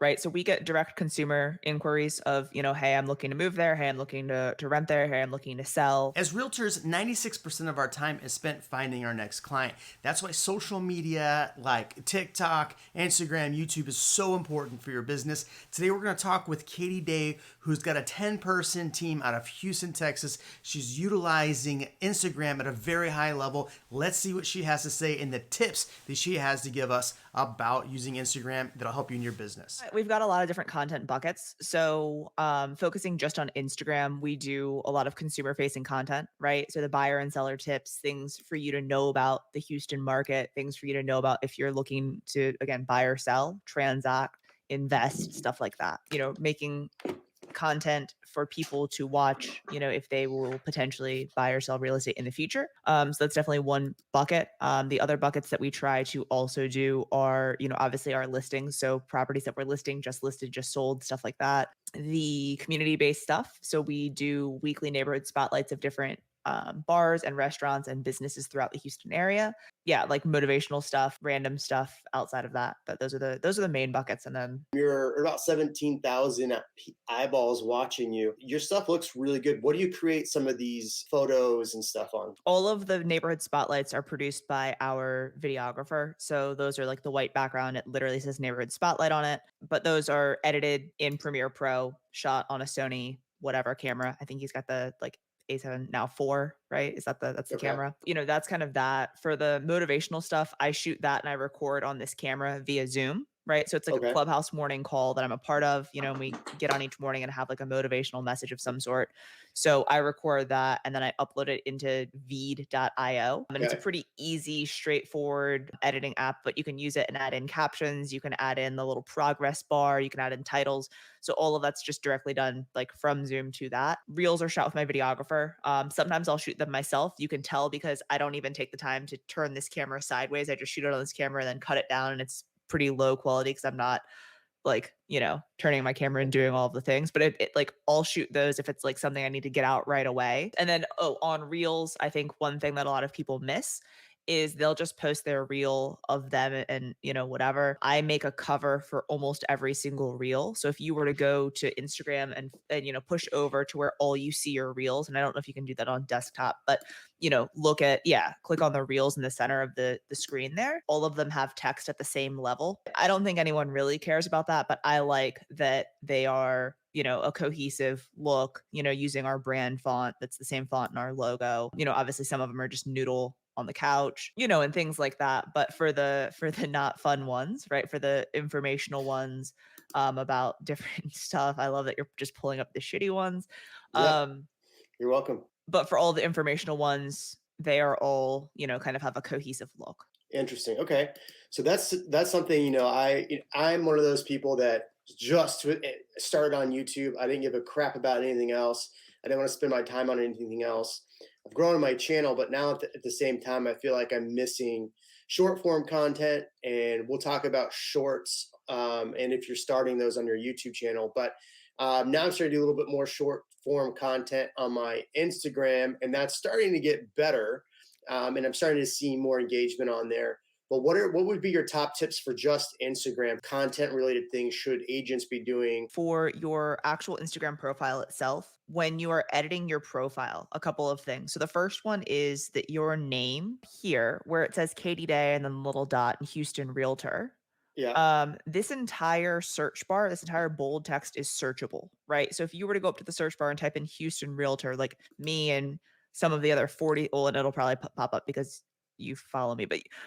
right? So we get direct consumer inquiries of, hey, I'm looking to move there. Hey, I'm looking to rent there. Hey, I'm looking to sell. As realtors, 96% of our time is spent finding our next client. That's why social media like TikTok, Instagram, YouTube is so important for your business. Today, we're going to talk with Katie Day, who's got a 10-person team out of Houston, Texas. She's utilizing Instagram at a very high level. Let's see what she has to say and the tips that she has to give us about using Instagram that'll help you in your business. We've got a lot of different content buckets. So, focusing just on Instagram, we do a lot of consumer facing content, right? So, the buyer and seller tips, things for you to know about the Houston market, things for you to know about if you're looking to, again, buy or sell, transact, invest, stuff like that. Making content for people to watch, if they will potentially buy or sell real estate in the future. So that's definitely one bucket. The other buckets that we try to also do are, obviously our listings. So properties that we're listing, just listed, just sold, stuff like that. The community based stuff. So we do weekly neighborhood spotlights of different bars and restaurants and businesses throughout the Houston area. Yeah, like motivational stuff, random stuff outside of that. But those are the main buckets. And then You're about 17,000 eyeballs watching you. Your stuff looks really good. What do you create some of these photos and stuff on? all of the neighborhood spotlights are produced by our videographer. So those are like the white background. It literally says neighborhood spotlight on it. But those are edited in Premiere Pro, shot on a Sony whatever camera. I think he's got the like A7 now 4, right? That's the Okay. camera. That's kind of that. For the motivational stuff, I shoot that and I record on this camera via Zoom. Right. So it's like a Okay. clubhouse morning call that I'm a part of, and we get on each morning and have like a motivational message of some sort. So I record that and then I upload it into Veed.io. And it's a Okay. pretty easy, straightforward editing app, but you can use it and add in captions. You can add in the little progress bar. You can add in titles. So all of that's just directly done like from Zoom to that. Reels are shot with my videographer. Sometimes I'll shoot them myself. You can tell because I don't even take the time to turn this camera sideways. I just shoot it on this camera and then cut it down and it's pretty low quality because I'm not like, turning my camera and doing all of the things, but it like I'll shoot those if it's like something I need to get out right away. And then, on Reels, I think one thing that a lot of people miss is they'll just post their reel of them and, whatever. I make a cover for almost every single reel. So if you were to go to Instagram and push over to where all you see are reels, and I don't know if you can do that on desktop, but click on the reels in the center of the screen there. All of them have text at the same level. I don't think anyone really cares about that, but I like that they are a cohesive look, using our brand font that's the same font in our logo. Obviously some of them are just noodle on the couch, and things like that. But for the not fun ones, right? For the informational ones, about different stuff, I love that you're just pulling up the shitty ones. Yeah. Um, You're welcome. but for all the informational ones, they are all, kind of have a cohesive look. Interesting. Okay. So that's something, I'm one of those people that just started on YouTube. I didn't give a crap about anything else. I didn't want to spend my time on anything else. I've grown my channel, but now at the same time, I feel like I'm missing short form content, and we'll talk about shorts. And if you're starting those on your YouTube channel, but now I'm starting to do a little bit more short form content on my Instagram, and that's starting to get better. And I'm starting to see more engagement on there. But what would be your top tips for just Instagram content related things should agents be doing? For your actual Instagram profile itself, when you are editing your profile, a couple of things. So the first one is that your name here, where it says Katie Day and then the little dot and Houston Realtor, Yeah. this entire search bar, this entire bold text is searchable, right? So if you were to go up to the search bar and type in Houston Realtor, like me and some of the other 40, well, and it'll probably pop up because you follow me,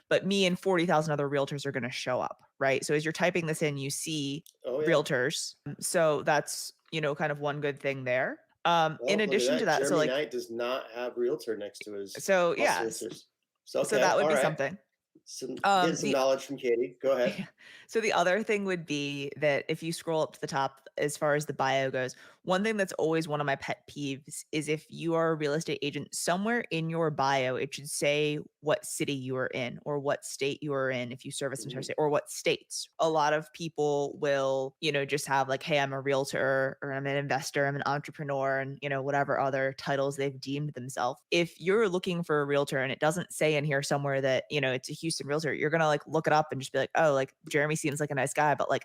but me and 40,000 other realtors are going to show up, right? So as you're typing this in, you see Oh yeah. realtors. So that's, kind of one good thing there. In Well, look at addition to that. that, so Jeremy like, Knight does not have realtor next to his so house yeah, answers. So so okay. that would All be right. something. Get some The knowledge from Katie. Go ahead. So the other thing would be that if you scroll up to the top, as far as the bio goes, one thing that's always one of my pet peeves is if you are a real estate agent, somewhere in your bio, it should say what city you are in or what state you are in if you service an entire Mhm. state or what states. A lot of people will, just have like, hey, I'm a realtor or I'm an investor, I'm an entrepreneur, and, whatever other titles they've deemed themselves. If you're looking for a realtor and it doesn't say in here somewhere that, it's a Houston realtor, you're going to like look it up and just be like, oh, like Jeremy seems like a nice guy, but like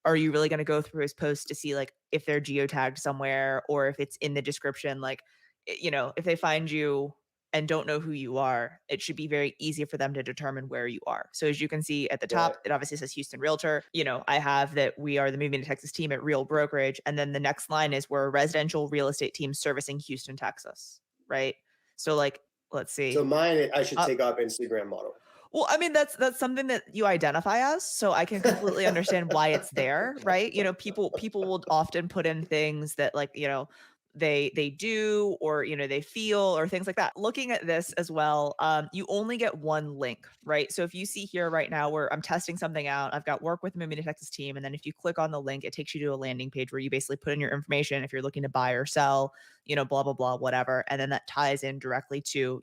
are you really going to go through his posts to see like if they're geotagged somewhere or if it's in the description? Like, if they find you and don't know who you are, it should be very easy for them to determine where you are. So as you can see at the Right. top, it obviously says Houston Realtor. I have that we are the Moving to Texas team at Real Brokerage. And then the next line is we're a residential real estate team servicing Houston, Texas. Right. So like, let's So see. mine, I should Uh, take off Instagram model. well, I mean, that's something that you identify as, so I can completely understand why it's there, right? People will often put in things that like, they do or they feel or things like that. Looking at this as well, you only get one link, right? So if you see here right now where I'm testing something out, I've got work with the Moving to Texas team, and then if you click on the link, it takes you to a landing page where you basically put in your information if you're looking to buy or sell, blah blah blah, whatever, and then that ties in directly to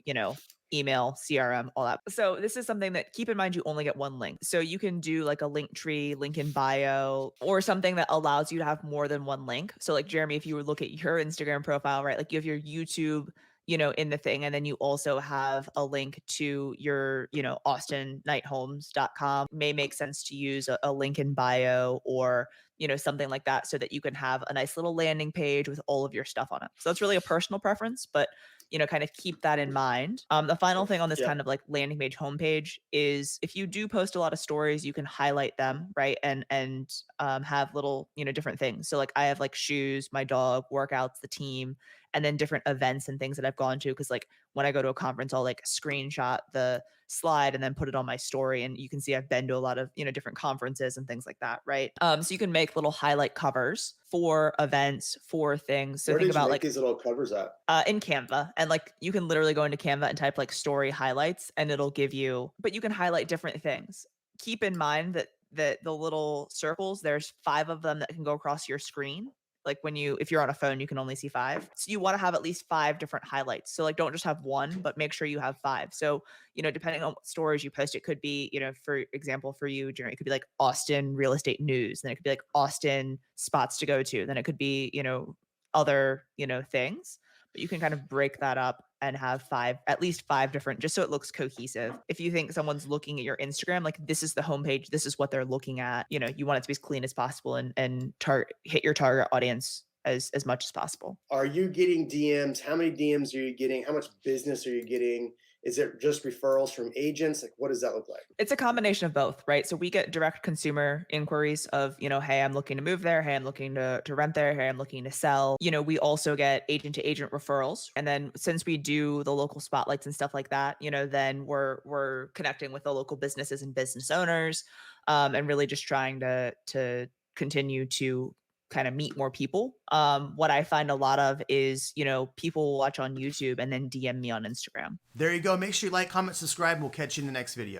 email, CRM, all that. So this is something that keep in mind you only get one link. So you can do like a link tree, link in bio, or something that allows you to have more than one link. So like Jeremy, if you would look at your Instagram profile, right? Like you have your YouTube, in the thing, and then you also have a link to your, austinighthomes.com. May make sense to use a link in bio or something like that so that you can have a nice little landing page with all of your stuff on it. So that's really a personal preference, but kind of keep that in mind. The final thing on this Yeah. kind of like landing page homepage is if you do post a lot of stories, you can highlight them, right? And have little, different things. So like I have like shoes, my dog, workouts, the team, and then different events and things that I've gone to. Cause like when I go to a conference, I'll like screenshot the slide and then put it on my story. And you can see I've been to a lot of, different conferences and things like that, right? So you can make little highlight covers for events, for things. So Where think did you about make like these little covers at? in Canva, and like you can literally go into Canva and type like story highlights and it'll give you, but you can highlight different things. Keep in mind that the little circles, there's 5 of them that can go across your screen. Like if you're on a phone, you can only see 5. So you want to have at least 5 different highlights. So like don't just have one, but make sure you have 5. So, depending on what stories you post, it could be, for example, for you, Jeremy, it could be like Austin real estate news, then it could be like Austin spots to go to, then it could be, other, things, but you can kind of break that up and have 5, at least 5 different, just so it looks cohesive. If you think someone's looking at your Instagram, like this is the homepage, this is what they're looking at, you want it to be as clean as possible and hit your target audience as much as possible. Are you getting DMs? How many DMs are you getting? How much business are you getting? Is it just referrals from agents? Like, what does that look like? It's a combination of both, right? So we get direct consumer inquiries of, hey, I'm looking to move there. Hey, I'm looking to rent there. Hey, I'm looking to sell. We also get agent to agent referrals. And then since we do the local spotlights and stuff like that, then we're connecting with the local businesses and business owners, and really just trying to continue to kind of meet more people. What I find a lot of is, people will watch on YouTube and then DM me on Instagram. There you go. Make sure you like, comment, subscribe, and we'll catch you in the next video.